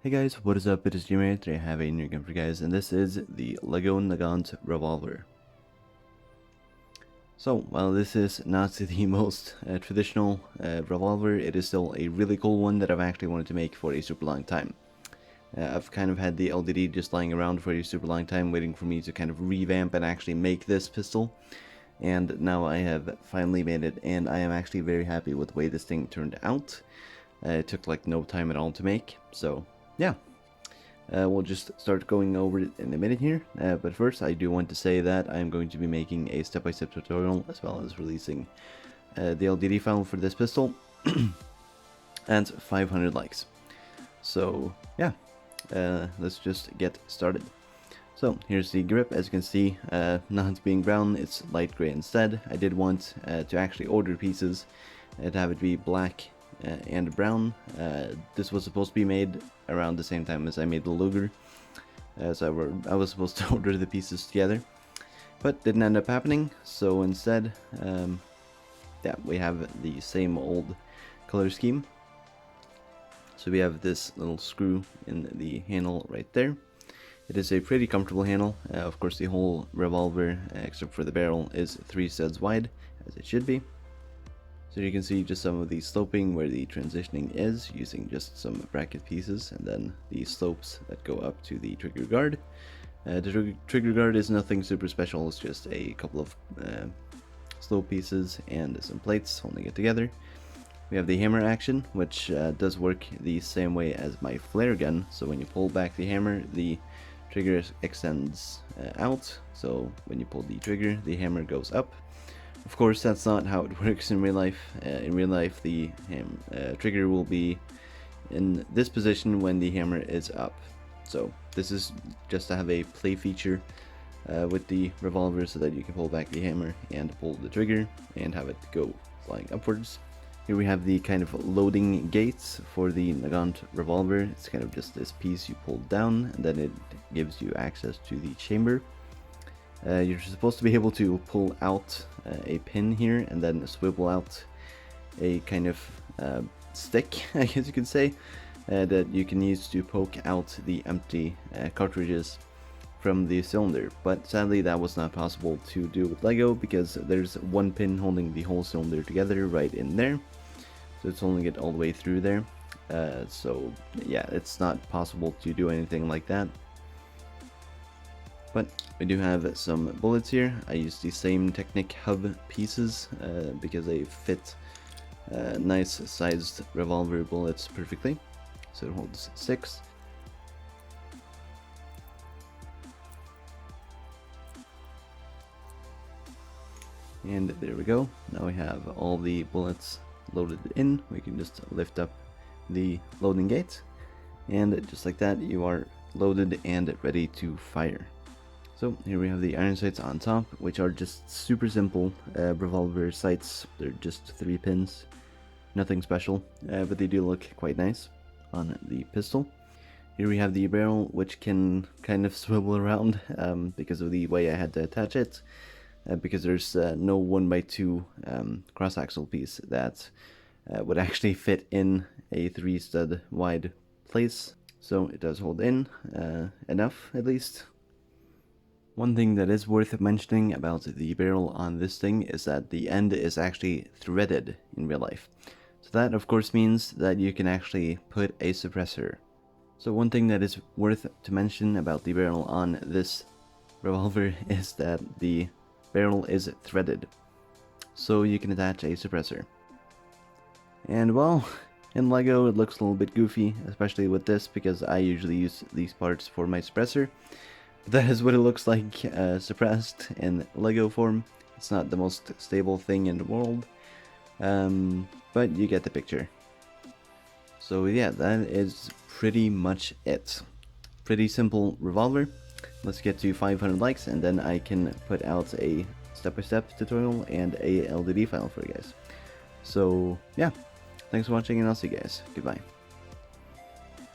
Hey guys, what is up? It is Jimmy. Today I have a new game for you guys, and this is the Lego Nagant revolver. So, while this is not the most traditional revolver, it is still a really cool one that I've actually wanted to make for a super long time. I've kind of had the LDD just lying around for a super long time, waiting for me to kind of revamp and actually make this pistol. And now I have finally made it, and I am actually very happy with the way this thing turned out. It took like no time at all to make, so yeah. We'll just start going over it in a minute here, but first I do want to say that I'm going to be making a step-by-step tutorial as well as releasing the LDD file for this pistol and 500 likes. So yeah, let's just get started. So here's the grip. As you can see, not being brown, it's light gray instead. I did want to actually order pieces to have it be black and brown. This was supposed to be made around the same time as I made the Luger, so I was supposed to order the pieces together, but didn't end up happening. So instead, yeah, we have the same old color scheme. So we have this little screw in the handle right there. It is a pretty comfortable handle. Of course, the whole revolver, except for the barrel, is 3 studs wide, as it should be. So you can see just some of the sloping where the transitioning is, using just some bracket pieces, and then the slopes that go up to the trigger guard. The trigger guard is nothing super special, it's just a couple of slope pieces and some plates holding it together. We have the hammer action, which does work the same way as my flare gun. So when you pull back the hammer, the trigger extends out. So when you pull the trigger, the hammer goes up. Of course, that's not how it works in real life. In real life, the trigger will be in this position when the hammer is up. So this is just to have a play feature with the revolver, so that you can pull back the hammer and pull the trigger and have it go flying upwards. Here we have the kind of loading gates for the Nagant revolver. It's kind of just this piece you pull down, and then it gives you access to the chamber. You're supposed to be able to pull out a pin here and then swivel out a kind of stick, I guess you could say, that you can use to poke out the empty cartridges from the cylinder. But sadly that was not possible to do with Lego, because there's one pin holding the whole cylinder together right in there, so it's holding it all the way through there. So yeah, it's not possible to do anything like that. But we do have some bullets here. I used the same Technic hub pieces because they fit nice sized revolver bullets perfectly. So it holds 6. And there we go. Now we have all the bullets loaded in. We can just lift up the loading gate, and just like that, you are loaded and ready to fire. So here we have the iron sights on top, which are just super simple revolver sights. They're just 3 pins, nothing special, but they do look quite nice on the pistol. Here we have the barrel, which can kind of swivel around because of the way I had to attach it, because there's no 1x2 cross-axle piece that would actually fit in a 3 stud wide place. So it does hold in enough, at least. One thing that is worth mentioning about the barrel on this thing is that the end is actually threaded in real life. So that of course means that you can actually put a suppressor. So one thing that is worth to mention about the barrel on this revolver is that the barrel is threaded, so you can attach a suppressor. And well, in Lego it looks a little bit goofy, especially with this, because I usually use these parts for my suppressor. That is what it looks like suppressed in Lego form. It's not the most stable thing in the world, but you get the picture. So yeah, that is pretty much it. Pretty simple revolver. Let's get to 500 likes, and then I can put out a step-by-step tutorial and a LDD file for you guys. So yeah, thanks for watching, and I'll see you guys. Goodbye.